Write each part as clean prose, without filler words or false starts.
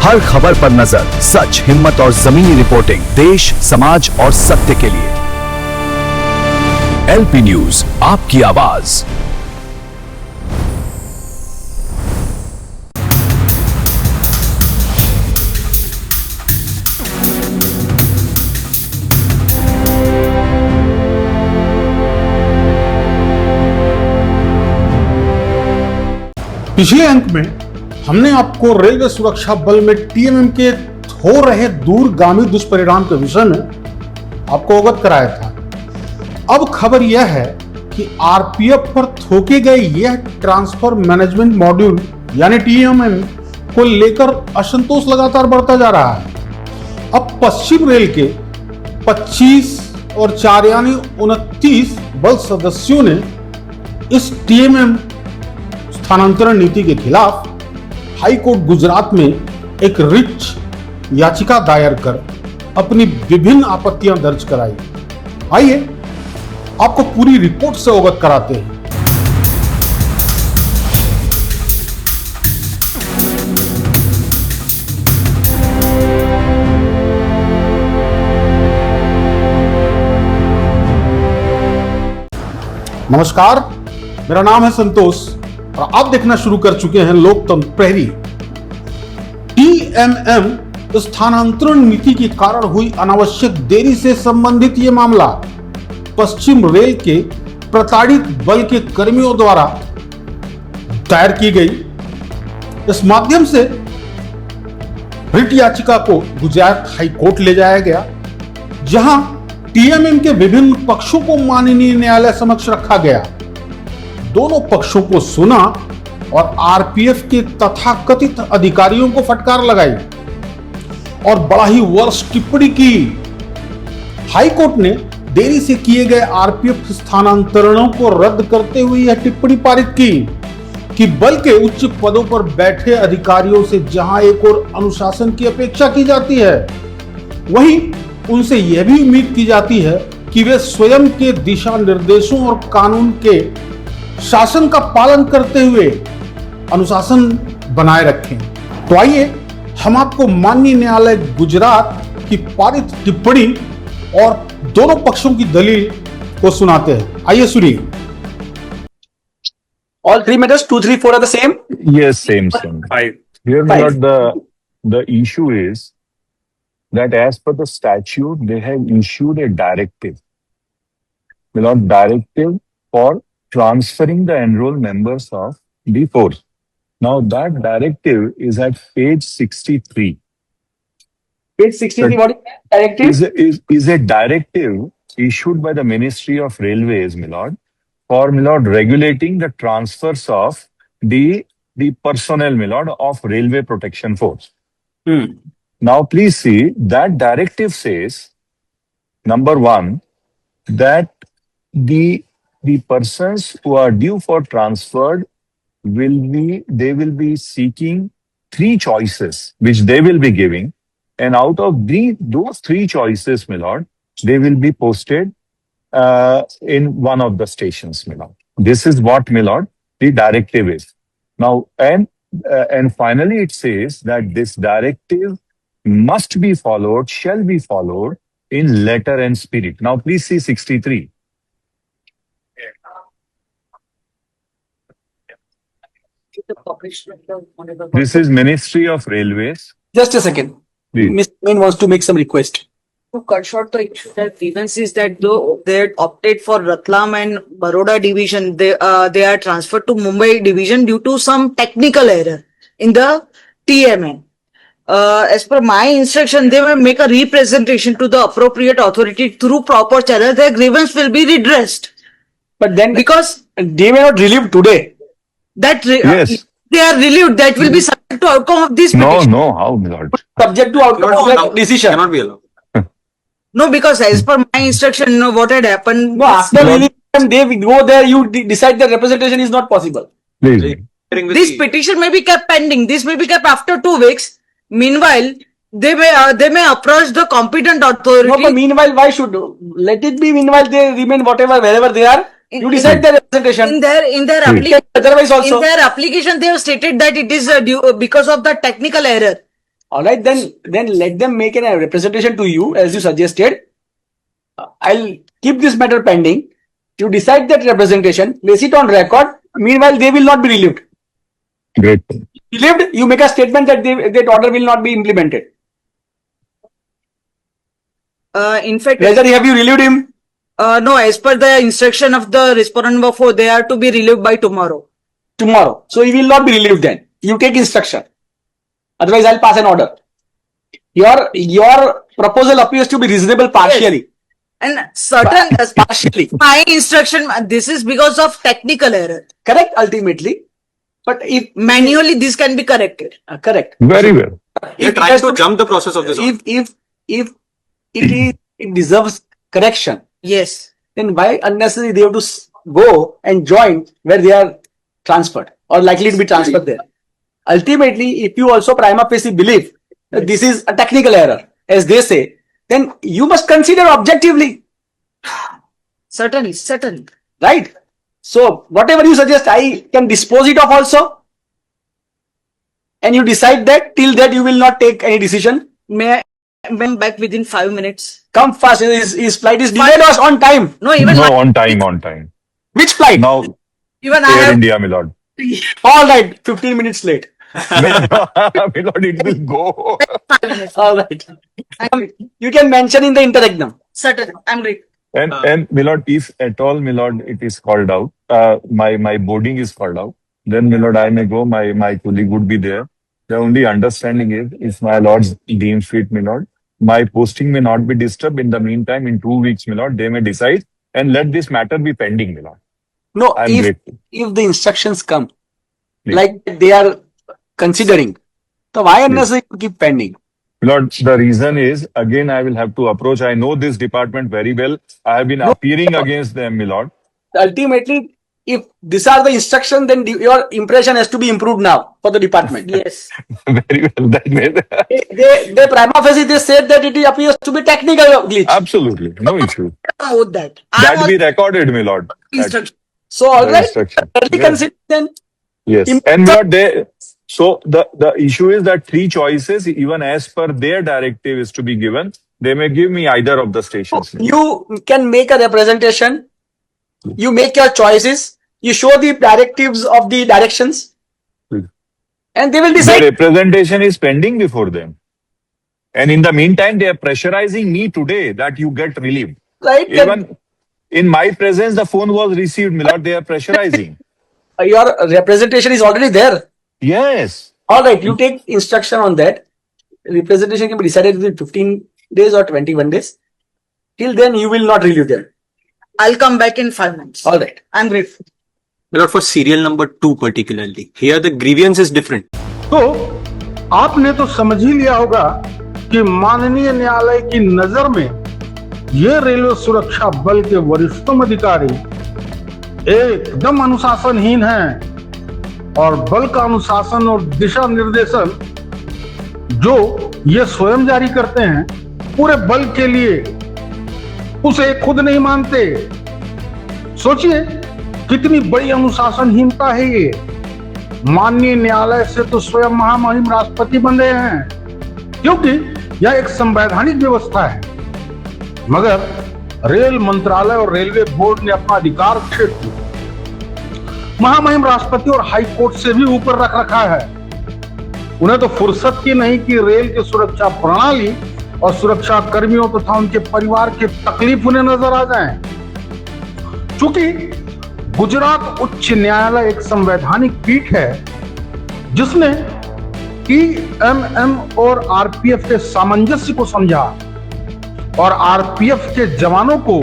हर खबर पर नजर, सच, हिम्मत और जमीनी रिपोर्टिंग, देश, समाज और सत्य के लिए। एलपी न्यूज, आपकी आवाज। पिछले अंक में हमने आपको रेलवे सुरक्षा बल में टीएमएम के हो रहे दूरगामी दुष्परिणाम के विषय में आपको अवगत कराया था। अब खबर यह है कि आरपीएफ पर थोके गए यह ट्रांसफर मैनेजमेंट मॉड्यूल यानी टीएमएम को लेकर असंतोष लगातार बढ़ता जा रहा है। अब पश्चिम रेल के 25 और 4 यानी 29 बल सदस्यों ने इस टीएमएम स्थानांतरण नीति के खिलाफ हाई कोर्ट गुजरात में एक रिट याचिका दायर कर अपनी विभिन्न आपत्तियां दर्ज कराई। आइए आपको पूरी रिपोर्ट से अवगत कराते हैं। नमस्कार, मेरा नाम है संतोष और आप देखना शुरू कर चुके हैं लोकतंत्र प्रहरी। टीएमएम स्थानांतरण नीति के कारण हुई अनावश्यक देरी से संबंधित यह मामला पश्चिम रेल के प्रताड़ित बल के कर्मियों द्वारा दायर की गई। इस माध्यम से रिट याचिका को गुजरात हाई कोर्ट ले जाया गया, जहां टीएमएम के विभिन्न पक्षों को माननीय न्यायालय समक्ष रखा गया। दोनों पक्षों को सुना और आरपीएफ के तथाकथित अधिकारियों को फटकार लगाई और बड़ा ही वर्ष टिप्पणी की। हाईकोर्ट ने देरी से किए गए आरपीएफ स्थानांतरणों को रद्द करते हुए यह टिप्पणी पारित की कि बल के उच्च पदों पर बैठे अधिकारियों से जहां एक और अनुशासन की अपेक्षा की जाती है, वहीं उनसे यह भी उम्मीद की जाती है कि वे स्वयं के दिशा निर्देशों और कानून के शासन का पालन करते हुए अनुशासन बनाए रखें। तो आइए हम आपको माननीय न्यायालय गुजरात की पारित टिप्पणी और दोनों पक्षों की दलील को सुनाते हैं। आइए सुनिए। All three matters, 2, 3, 4 are the same? Yes, same. Here, my lord, the issue is that as per the statute, they have issued a directive. My lord, directive for transferring the enrolled members of the force. Now, that directive is at page 63. Page 63, what is that directive? Is a directive issued by the Ministry of Railways, my lord, for, my lord, regulating the transfers of the personnel, my lord, of Railway Protection Force. Now, please see, that directive says, number one, that the persons who are due for transferred they will be seeking 3 choices, which they will be giving. And out of those 3 choices, my lord, they will be posted in one of the stations, my lord. This is what, my lord, the directive is. Now, and finally it says that this directive must be followed, shall be followed in letter and spirit. Now, please see 63. This is Ministry of Railways. Just a second. Please. Mr. Main wants to make some request. To cut short the issue, that grievance is that though they had opted for Ratlam and Baroda division, they are transferred to Mumbai division due to some technical error in the TMN. As per my instruction, they will make a representation to the appropriate authority through proper channel. Their grievance will be redressed. But then, Because they may not relieve today. Yes. they are relieved, that will be subject to outcome of this petition. No, how, my lord? Subject to outcome of the decision. Cannot be allowed. No, because as per my instruction, what had happened. No, after relieving them, they go there, you decide that representation is not possible. Please. This petition may be kept pending. This may be kept after 2 weeks. Meanwhile, they may approach the competent authority. No, but meanwhile, why should let it be? Meanwhile, they remain wherever they are. You decide the representation. In their application, Otherwise, also in their application, they have stated that it is due because of the technical error. All right, then let them make a representation to you as you suggested. I'll keep this matter pending. You decide that representation, place it on record. Meanwhile, they will not be relieved. Great. Relieved, you make a statement that that order will not be implemented. In fact, Whether have you relieved him? no, as per the instruction of the respondent number 4, they are to be relieved by tomorrow. Tomorrow. So he will not be relieved then. You take instruction. Otherwise, I'll pass an order. Your proposal appears to be reasonable partially. And certain Partially. my instruction, this is because of technical error. Correct, ultimately. But if Manually, this can be corrected. correct. Very well. You're trying to jump the process of this. If it deserves correction, Yes. then why unnecessarily they have to go and join where they are transferred or likely to be transferred there? Ultimately, if you also prima facie believe that this is a technical error, as they say, then you must consider objectively, Certainly. right? So whatever you suggest, I can dispose it of also. And you decide that till that you will not take any decision. May I come back within 5 minutes? Come fast. His flight is delayed or on time. No, even No, I, on time. Which flight? Now, even I Air have India, my lord. All right, 15 minutes late. My lord, it will go. 5 minutes. All right. You can mention in the interregnum. Certainly, I'm ready. And my lord, if at all, my lord, it is called out, my boarding is called out, then my lord, I may go, my colleague would be there. The only understanding is, if my lords deem fit, my lord, my posting may not be disturbed. In the meantime, in 2 weeks, my lord, they may decide and let this matter be pending, my lord. No, I'm if grateful. the instructions come Please. like they are considering, so why unnecessarily keep pending? My lord, the reason is, again, I will have to approach. I know this department very well. I have been appearing against them, my lord. Ultimately, if these are the instructions, then your impression has to be improved now for the department. Yes. Very well. That may, They prima facie they said that it appears to be technical glitch. absolutely. No issue. With that. That be recorded, my lord. That- Instruction. So all the right, instruction. early Yes. consider then. Yes. And what they, so the issue is that 3 choices, even as per their directive, is to be given. They may give me either of the stations. You can make a representation. You make your choices. You show the directives of the directions, and they will The decide. representation is pending before them. And in the meantime, they are pressurizing me today that you get relieved. Right? Then Even in my presence, the phone was received, my lord. They are pressurizing. your representation is already there. Yes. All right, you take instruction on that. Representation can be decided within 15 days or 21 days. Till then, you will not relieve them. I'll come back in 5 minutes. All right. I'm grateful. My lord, for serial number 2 particularly, here the grievance is different. तो आपने तो समझ ही लिया होगा कि माननीय न्यायालय की नजर में ये रेलवे सुरक्षा बल के वरिष्ठतम अधिकारी एकदम अनुशासनहीन हैं और बल का अनुशासन और दिशा निर्देशन जो ये स्वयं जारी करते हैं पूरे बल के लिए, उसे खुद नहीं मानते। सोचिए कितनी बड़ी अनुशासनहीनता है ये। माननीय न्यायालय से तो स्वयं महामहिम राष्ट्रपति बन रहे हैं, क्योंकि यह एक संवैधानिक व्यवस्था है। मगर रेल मंत्रालय और रेलवे बोर्ड ने अपना अधिकार क्षेत्र महामहिम राष्ट्रपति और हाई कोर्ट से भी ऊपर रख रखा है। उन्हें तो फुर्सत की नहीं कि रेल की सुरक्षा प्रणाली और सुरक्षा कर्मियों तथा उनके परिवार की तकलीफ उन्हें नजर आ जाए। चूंकि गुजरात उच्च न्यायालय एक संवैधानिक पीठ है जिसने ईएमएम और आरपीएफ के सामंजस्य को समझा और आरपीएफ के जवानों को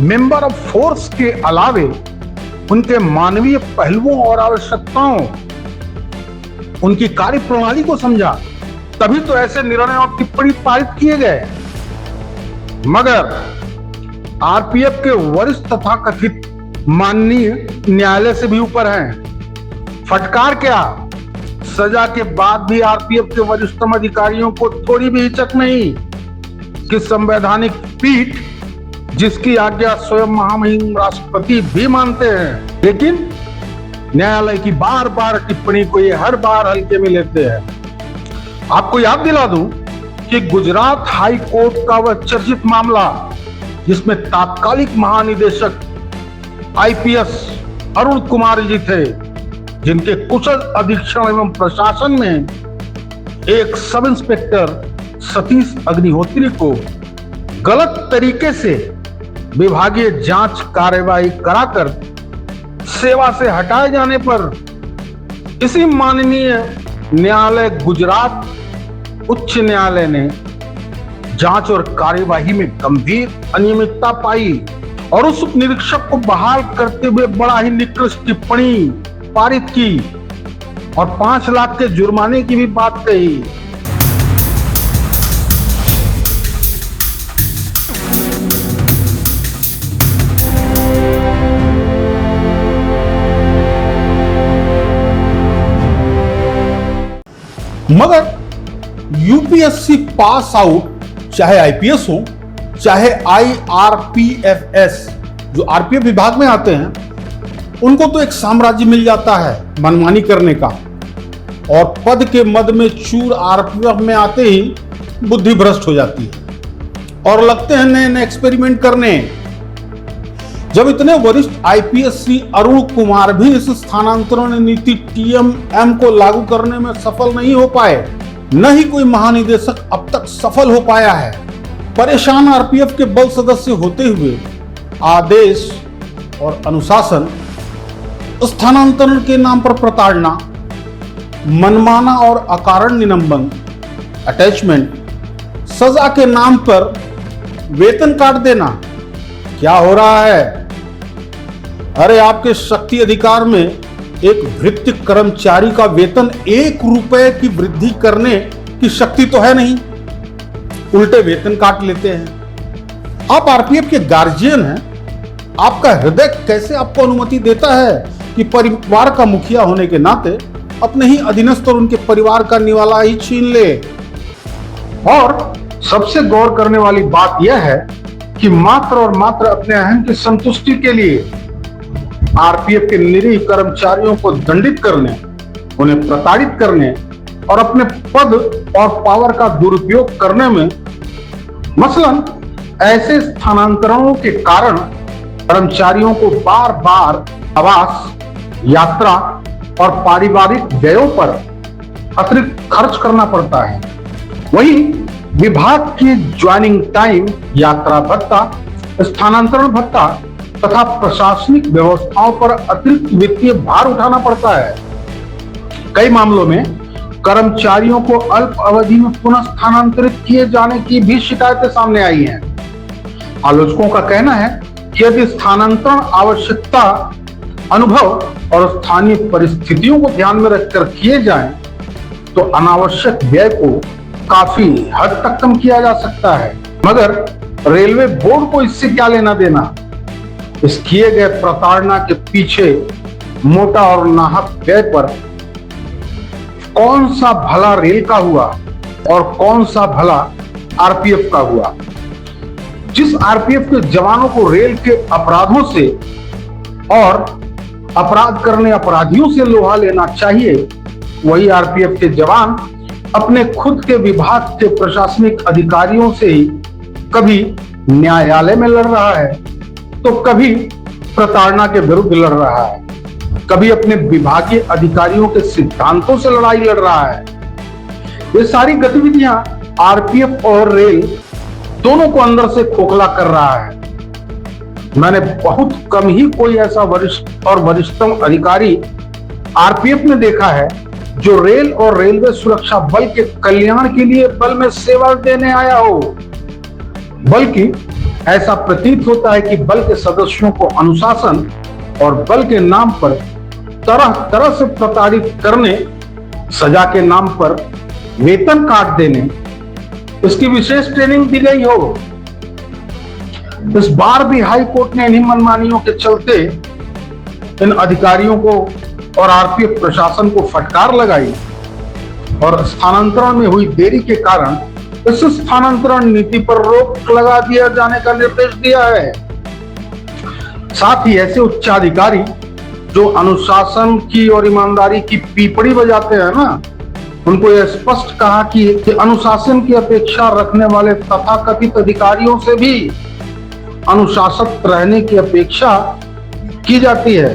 मेंबर ऑफ फोर्स के अलावे उनके मानवीय पहलुओं और आवश्यकताओं, उनकी कार्यप्रणाली को समझा, तभी तो ऐसे निर्णय और टिप्पणी पारित किए गए। मगर आरपीएफ के वरिष्ठ तथा कथित माननीय न्यायालय से भी ऊपर हैं। फटकार क्या, सजा के बाद भी आरपीएफ के वरिष्ठतम अधिकारियों को थोड़ी भी हिचक नहीं कि संवैधानिक पीठ जिसकी आज्ञा स्वयं महामहिम राष्ट्रपति भी मानते हैं, लेकिन न्यायालय की बार बार टिप्पणी को ये हर बार हल्के में लेते हैं। आपको याद दिला दूं कि गुजरात हाई कोर्ट का वह चर्चित मामला जिसमें तात्कालिक महानिदेशक आईपीएस अरुण कुमार जी थे, जिनके कुशल अधीक्षण एवं प्रशासन में एक सब इंस्पेक्टर सतीश अग्निहोत्री को गलत तरीके से विभागीय जांच कार्यवाही कराकर सेवा से हटाए जाने पर इसी माननीय न्यायालय गुजरात उच्च न्यायालय ने जांच और कार्यवाही में गंभीर अनियमितता पाई और उस उप निरीक्षक को बहाल करते हुए बड़ा ही निकृष्ट टिप्पणी पारित की और 5 लाख के जुर्माने की भी बात कही। मगर यूपीएससी पास आउट चाहे आईपीएस हो चाहे आईआरपीएफएस जो आरपीएफ विभाग में आते हैं, उनको तो एक साम्राज्य मिल जाता है मनमानी करने का और पद के मद में चूर आरपीएफ में आते ही बुद्धि भ्रष्ट हो जाती है और लगते हैं नए नए एक्सपेरिमेंट करने। जब इतने वरिष्ठ आईपीएस श्री अरुण कुमार भी इस स्थानांतरण नीति टीएमएम को लागू करने में सफल नहीं हो पाए, न ही कोई महानिदेशक अब तक सफल हो पाया है, परेशान आरपीएफ के बल सदस्य होते हुए आदेश और अनुशासन, स्थानांतरण के नाम पर प्रताड़ना, मनमाना और अकारण निलंबन, अटैचमेंट, सजा के नाम पर वेतन काट देना, क्या हो रहा है? अरे आपके शक्ति अधिकार में एक भृत्य कर्मचारी का वेतन 1 रुपए की वृद्धि करने की शक्ति तो है नहीं, उल्टे वेतन काट लेते हैं। आप आरपीएफ के गार्जियन हैं, आपका हृदय कैसे आपको अनुमति देता है कि परिवार का मुखिया होने के नाते अपने ही अधीनस्थ और उनके परिवार का निवाला ही छीन ले? और सबसे गौर करने वाली बात यह है कि मात्र और मात्र अपने अहम की संतुष्टि के लिए आरपीएफ के निरीह कर्मचारियों को दंडित करने, उन्हें प्रताड़ित करने और अपने पद और पावर का दुरुपयोग करने में, मसलन ऐसे स्थानांतरणों के कारण कर्मचारियों को बार बार आवास, यात्रा और पारिवारिक व्ययों पर अतिरिक्त खर्च करना पड़ता है। वहीं विभाग की ज्वाइनिंग टाइम, यात्रा भत्ता, स्थानांतरण भत्ता तथा प्रशासनिक व्यवस्थाओं पर अतिरिक्त वित्तीय भार उठाना पड़ता है। कई मामलों में कर्मचारियों को अल्प अवधि में पुनः स्थानांतरित किए जाने की भी शिकायतें सामने आई हैं। आलोचकों का कहना है कि यदि स्थानांतरण आवश्यकता, अनुभव और स्थानीय परिस्थितियों को ध्यान में रखकर किए जाएं, तो अनावश्यक व्यय को काफी हद तक कम किया जा सकता है। मगर रेलवे बोर्ड को इससे क्या लेना देना? इस किए गए प्रताड़ना के पीछे मोटा और नाहक व्यय पर कौन सा भला रेल का हुआ और कौन सा भला आरपीएफ का हुआ? जिस आरपीएफ के जवानों को रेल के अपराधों से और अपराध करने अपराधियों से लोहा लेना चाहिए, वही आरपीएफ के जवान अपने खुद के विभाग के प्रशासनिक अधिकारियों से ही कभी न्यायालय में लड़ रहा है तो कभी प्रताड़ना के विरुद्ध लड़ रहा है, कभी अपने विभागीय अधिकारियों के सिद्धांतों से लड़ाई लड़ रहा है। ये सारी गतिविधियां आरपीएफ और रेल दोनों को अंदर से खोखला कर रहा है। मैंने बहुत कम ही कोई ऐसा वरिष्ठ और वरिष्ठतम अधिकारी आरपीएफ में देखा है जो रेल और रेलवे सुरक्षा बल के कल्याण के लिए बल में सेवा देने आया हो, बल्कि ऐसा प्रतीत होता है कि बल के सदस्यों को अनुशासन और बल के नाम पर तरह तरह से प्रताड़ित करने, सजा के नाम पर वेतन काट देने, इसकी विशेष ट्रेनिंग दी गई हो। इस बार भी हाई कोर्ट ने इन्हीं मनमानियों के चलते इन अधिकारियों को और आरपीएफ प्रशासन को फटकार लगाई और स्थानांतरण में हुई देरी के कारण इस स्थानांतरण नीति पर रोक लगा दिया जाने का निर्देश दिया है। साथ ही ऐसे उच्चाधिकारी जो अनुशासन की और ईमानदारी की पीपड़ी बजाते हैं ना, उनको यह स्पष्ट कहा कि अनुशासन की अपेक्षा रखने वाले तथाकथित अधिकारियों से भी अनुशासित रहने की अपेक्षा की जाती है।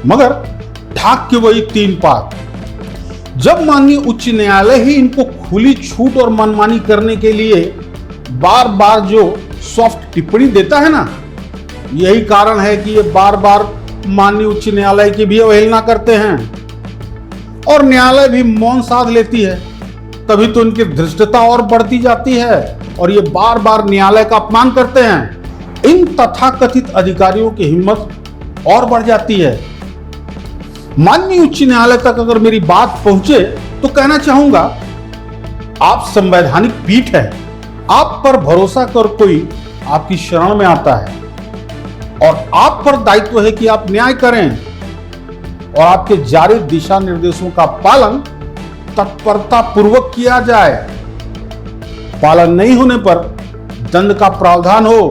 मगर ठाक के वही तीन पात। जब माननीय उच्च न्यायालय ही इनको खुली छूट और मनमानी करने के लिए बार बार जो सॉफ्ट टिप्पणी देता है ना, यही कारण है कि ये बार बार माननीय उच्च न्यायालय की भी अवहेलना करते हैं और न्यायालय भी मौन साध लेती है। तभी तो इनकी धृष्टता और बढ़ती जाती है और ये बार बार न्यायालय का अपमान करते हैं। इन तथाकथित अधिकारियों की हिम्मत और बढ़ जाती है। माननीय उच्च न्यायालय तक अगर मेरी बात पहुंचे तो कहना चाहूंगा, आप संवैधानिक पीठ है, आप पर भरोसा कर कोई आपकी शरण में आता है और आप पर दायित्व है कि आप न्याय करें और आपके जारी दिशा निर्देशों का पालन तत्परता पूर्वक किया जाए। पालन नहीं होने पर दंड का प्रावधान हो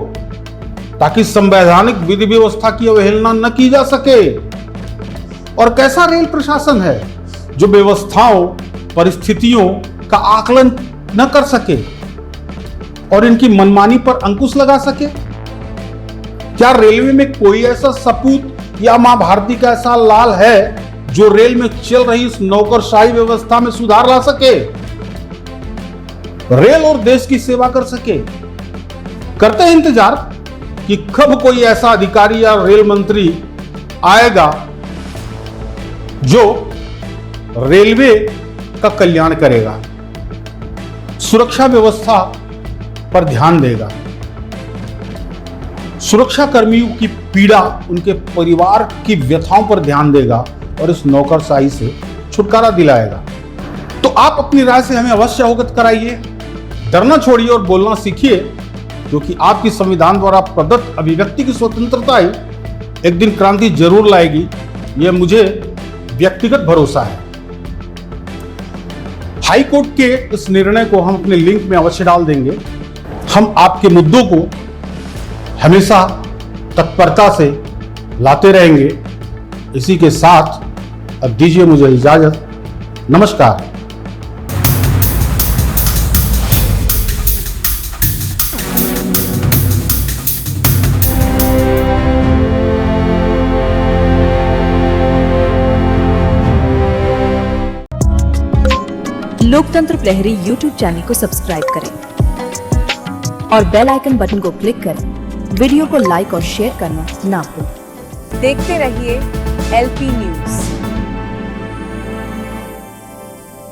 ताकि संवैधानिक विधि व्यवस्था की अवहेलना न की जा सके। और कैसा रेल प्रशासन है जो व्यवस्थाओं परिस्थितियों का आकलन न कर सके और इनकी मनमानी पर अंकुश लगा सके? क्या रेलवे में कोई ऐसा सपूत या मां भारती का ऐसा लाल है जो रेल में चल रही इस नौकरशाही व्यवस्था में सुधार ला सके, रेल और देश की सेवा कर सके? करते हैं इंतजार कि कब कोई ऐसा अधिकारी या रेल मंत्री आएगा जो रेलवे का कल्याण करेगा, सुरक्षा व्यवस्था पर ध्यान देगा, सुरक्षा कर्मियों की पीड़ा, उनके परिवार की व्यथाओं पर ध्यान देगा और इस नौकरशाही से छुटकारा दिलाएगा। तो आप अपनी राय से हमें अवश्य अवगत कराइए, डरना छोड़िए और बोलना सीखिए, क्योंकि आपकी संविधान द्वारा प्रदत्त अभिव्यक्ति की स्वतंत्रता ही एक दिन क्रांति जरूर लाएगी, यह मुझे व्यक्तिगत भरोसा है। हाई कोर्ट के इस निर्णय को हम अपने लिंक में अवश्य डाल देंगे। हम आपके मुद्दों को हमेशा तत्परता से लाते रहेंगे। इसी के साथ अब दीजिए मुझे इजाजत। नमस्कार। लोकतंत्र प्रहरी YouTube चैनल को सब्सक्राइब करें और बेल आइकन बटन को क्लिक करें। वीडियो को लाइक और शेयर करना ना भूलें। देखते रहिए LP न्यूज़।